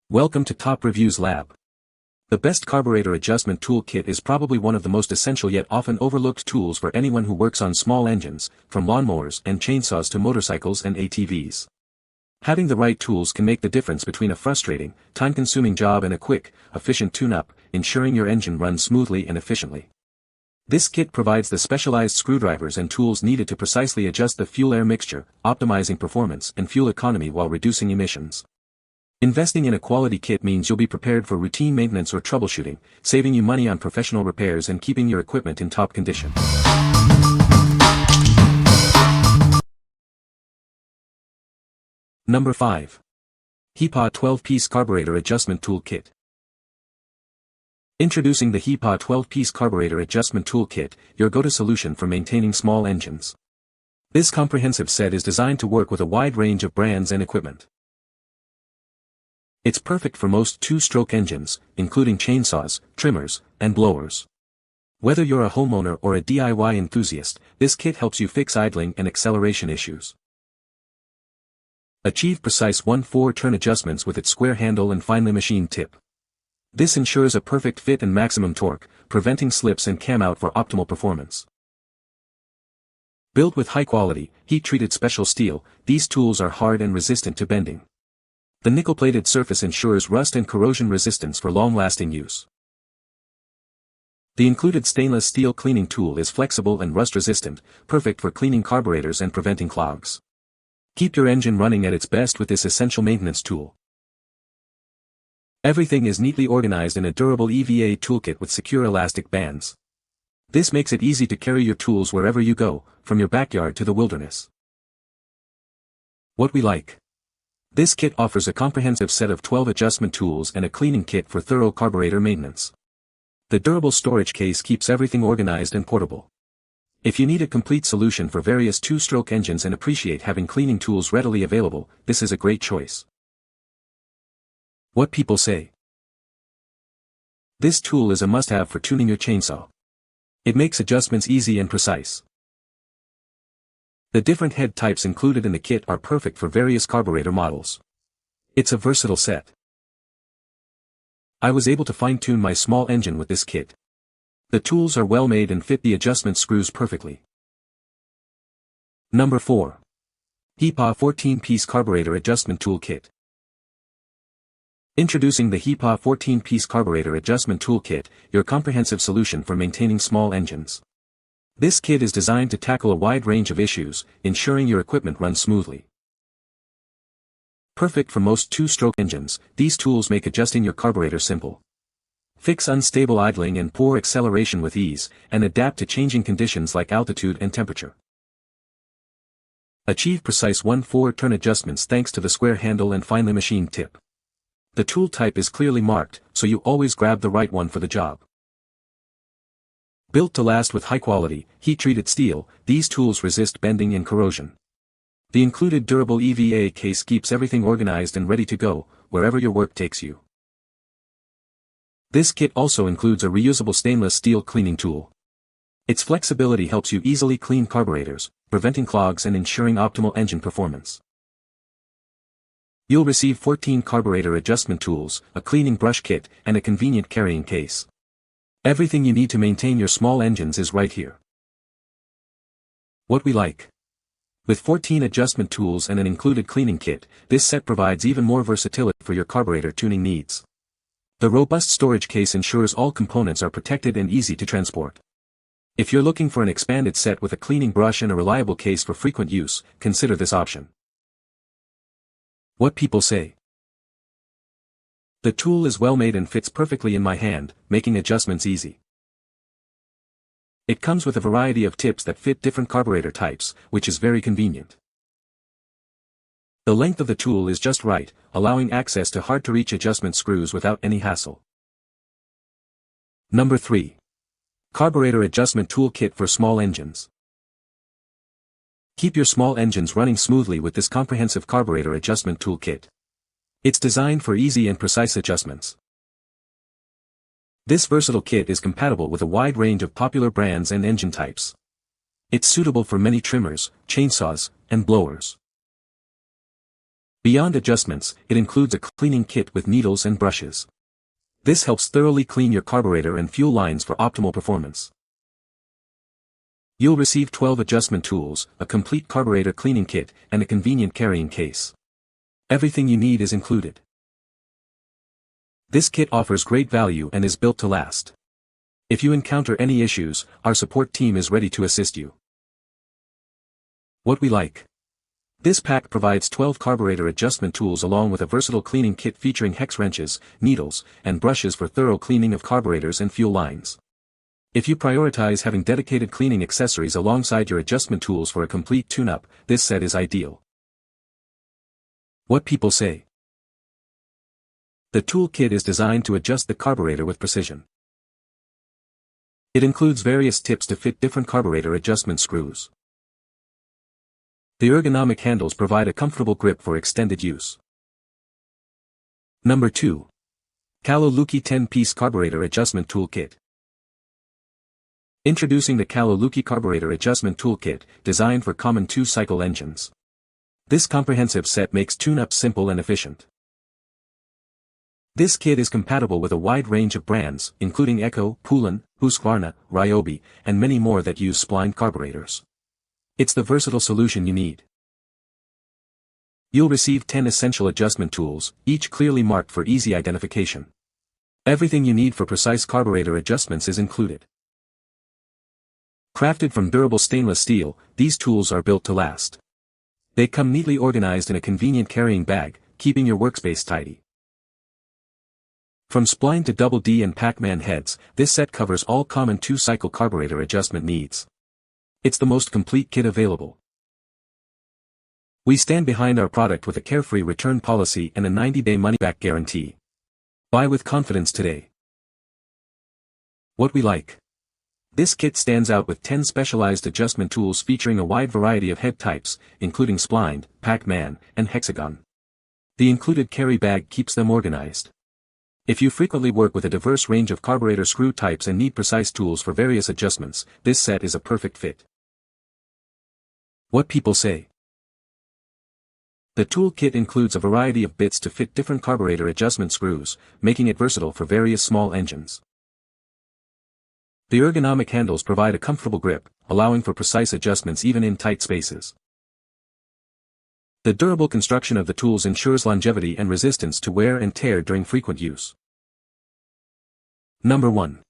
Welcome to Top Reviews Lab. The best carburetor adjustment tool kit is probably one of the most essential yet often overlooked tools for anyone who works on small engines, from lawnmowers and chainsaws to motorcycles and ATVs. Having the right tools can make the difference between a frustrating, time-consuming job and a quick, efficient tune-up, ensuring your engine runs smoothly and efficiently. This kit provides the specialized screwdrivers and tools needed to precisely adjust the fuel-air mixture, optimizing performance and fuel economy while reducing emissions. Investing in a quality kit means you'll be prepared for routine maintenance or troubleshooting, saving you money on professional repairs and keeping your equipment in top condition. Number 5. HIPA 12-Piece Carburetor Adjustment Tool Kit. Introducing the HIPA 12-Piece Carburetor Adjustment Tool Kit, your go-to solution for maintaining small engines. This comprehensive set is designed to work with a wide range of brands and equipment. It's perfect for most two-stroke engines, including chainsaws, trimmers, and blowers. Whether you're a homeowner or a DIY enthusiast, this kit helps you fix idling and acceleration issues. Achieve precise 1/4-turn adjustments with its square handle and finely machined tip. This ensures a perfect fit and maximum torque, preventing slips and cam out for optimal performance. Built with high-quality, heat-treated special steel, these tools are hard and resistant to bending. The nickel-plated surface ensures rust and corrosion resistance for long-lasting use. The included stainless steel cleaning tool is flexible and rust-resistant, perfect for cleaning carburetors and preventing clogs. Keep your engine running at its best with this essential maintenance tool. Everything is neatly organized in a durable EVA toolkit with secure elastic bands. This makes it easy to carry your tools wherever you go, from your backyard to the wilderness. What we like. This kit offers a comprehensive set of 12 adjustment tools and a cleaning kit for thorough carburetor maintenance. The durable storage case keeps everything organized and portable. If you need a complete solution for various two-stroke engines and appreciate having cleaning tools readily available, this is a great choice. What people say. This tool is a must-have for tuning your chainsaw. It makes adjustments easy and precise. The different head types included in the kit are perfect for various carburetor models. It's a versatile set. I was able to fine-tune my small engine with this kit. The tools are well made and fit the adjustment screws perfectly. Number 4. HIPA 14-Piece Carburetor Adjustment Tool Kit. Introducing the HIPA 14-Piece Carburetor Adjustment Tool Kit, your comprehensive solution for maintaining small engines. This kit is designed to tackle a wide range of issues, ensuring your equipment runs smoothly. Perfect for most two-stroke engines, these tools make adjusting your carburetor simple. Fix unstable idling and poor acceleration with ease, and adapt to changing conditions like altitude and temperature. Achieve precise 1/4-turn adjustments thanks to the square handle and finely machined tip. The tool type is clearly marked, so you always grab the right one for the job. Built to last with high-quality, heat-treated steel, these tools resist bending and corrosion. The included durable EVA case keeps everything organized and ready to go, wherever your work takes you. This kit also includes a reusable stainless steel cleaning tool. Its flexibility helps you easily clean carburetors, preventing clogs and ensuring optimal engine performance. You'll receive 14 carburetor adjustment tools, a cleaning brush kit, and a convenient carrying case. Everything you need to maintain your small engines is right here. What we like. With 14 adjustment tools and an included cleaning kit, this set provides even more versatility for your carburetor tuning needs. The robust storage case ensures all components are protected and easy to transport. If you're looking for an expanded set with a cleaning brush and a reliable case for frequent use, consider this option. What people say. The tool is well made and fits perfectly in my hand, making adjustments easy. It comes with a variety of tips that fit different carburetor types, which is very convenient. The length of the tool is just right, allowing access to hard-to-reach adjustment screws without any hassle. Number 3. Carburetor Adjustment Tool Kit for Small Engines. Keep your small engines running smoothly with this comprehensive carburetor adjustment tool kit. It's designed for easy and precise adjustments. This versatile kit is compatible with a wide range of popular brands and engine types. It's suitable for many trimmers, chainsaws, and blowers. Beyond adjustments, it includes a cleaning kit with needles and brushes. This helps thoroughly clean your carburetor and fuel lines for optimal performance. You'll receive 12 adjustment tools, a complete carburetor cleaning kit, and a convenient carrying case. Everything you need is included. This kit offers great value and is built to last. If you encounter any issues, our support team is ready to assist you. What we like. This pack provides 12 carburetor adjustment tools along with a versatile cleaning kit featuring hex wrenches, needles, and brushes for thorough cleaning of carburetors and fuel lines. If you prioritize having dedicated cleaning accessories alongside your adjustment tools for a complete tune-up, this set is ideal. What people say. The tool kit is designed to adjust the carburetor with precision. It includes various tips to fit different carburetor adjustment screws. The ergonomic handles provide a comfortable grip for extended use. Number 2. CALU LUKY 10-piece carburetor adjustment tool kit. Introducing the CALU LUKY carburetor adjustment tool kit, designed for common 2-cycle engines. This comprehensive set makes tune-up simple and efficient. This kit is compatible with a wide range of brands, including Echo, Poulan, Husqvarna, Ryobi, and many more that use splined carburetors. It's the versatile solution you need. You'll receive 10 essential adjustment tools, each clearly marked for easy identification. Everything you need for precise carburetor adjustments is included. Crafted from durable stainless steel, these tools are built to last. They come neatly organized in a convenient carrying bag, keeping your workspace tidy. From spline to Double D and Pac-Man heads, this set covers all common 2-cycle carburetor adjustment needs. It's the most complete kit available. We stand behind our product with a carefree return policy and a 90-day money-back guarantee. Buy with confidence today. What we like. This kit stands out with 10 specialized adjustment tools featuring a wide variety of head types, including splined, Pac-Man, and hexagon. The included carry bag keeps them organized. If you frequently work with a diverse range of carburetor screw types and need precise tools for various adjustments, this set is a perfect fit. What people say. The tool kit includes a variety of bits to fit different carburetor adjustment screws, making it versatile for various small engines. The ergonomic handles provide a comfortable grip, allowing for precise adjustments even in tight spaces. The durable construction of the tools ensures longevity and resistance to wear and tear during frequent use. Number 1.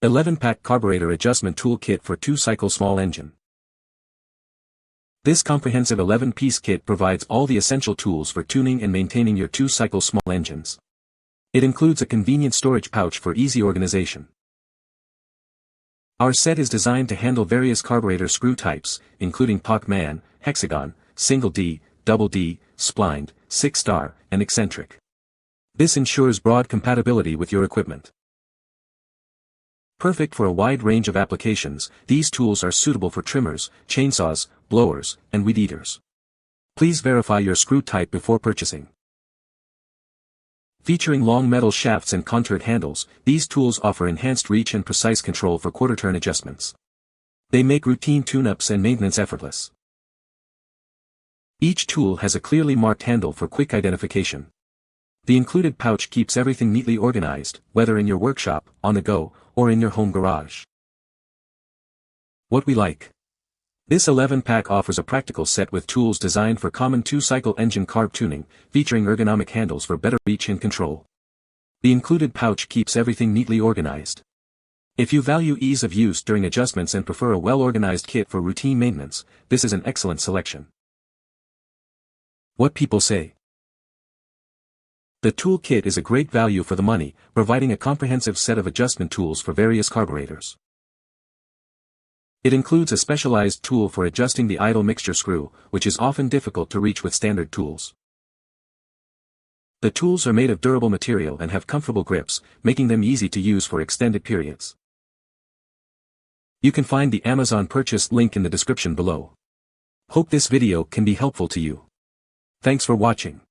11-pack carburetor adjustment tool kit for 2-cycle small engine. This comprehensive 11-piece kit provides all the essential tools for tuning and maintaining your 2-cycle small engines. It includes a convenient storage pouch for easy organization. Our set is designed to handle various carburetor screw types, including Pac-Man, hexagon, single D, double D, splined, 6-star, and eccentric. This ensures broad compatibility with your equipment. Perfect for a wide range of applications, these tools are suitable for trimmers, chainsaws, blowers, and weed eaters. Please verify your screw type before purchasing. Featuring long metal shafts and contoured handles, these tools offer enhanced reach and precise control for quarter-turn adjustments. They make routine tune-ups and maintenance effortless. Each tool has a clearly marked handle for quick identification. The included pouch keeps everything neatly organized, whether in your workshop, on the go, or in your home garage. What we like. This 11-pack offers a practical set with tools designed for common 2-cycle engine carb tuning, featuring ergonomic handles for better reach and control. The included pouch keeps everything neatly organized. If you value ease of use during adjustments and prefer a well-organized kit for routine maintenance, this is an excellent selection. What people say. The tool kit is a great value for the money, providing a comprehensive set of adjustment tools for various carburetors. It includes a specialized tool for adjusting the idle mixture screw, which is often difficult to reach with standard tools. The tools are made of durable material and have comfortable grips, making them easy to use for extended periods. You can find the Amazon purchase link in the description below. Hope this video can be helpful to you. Thanks for watching.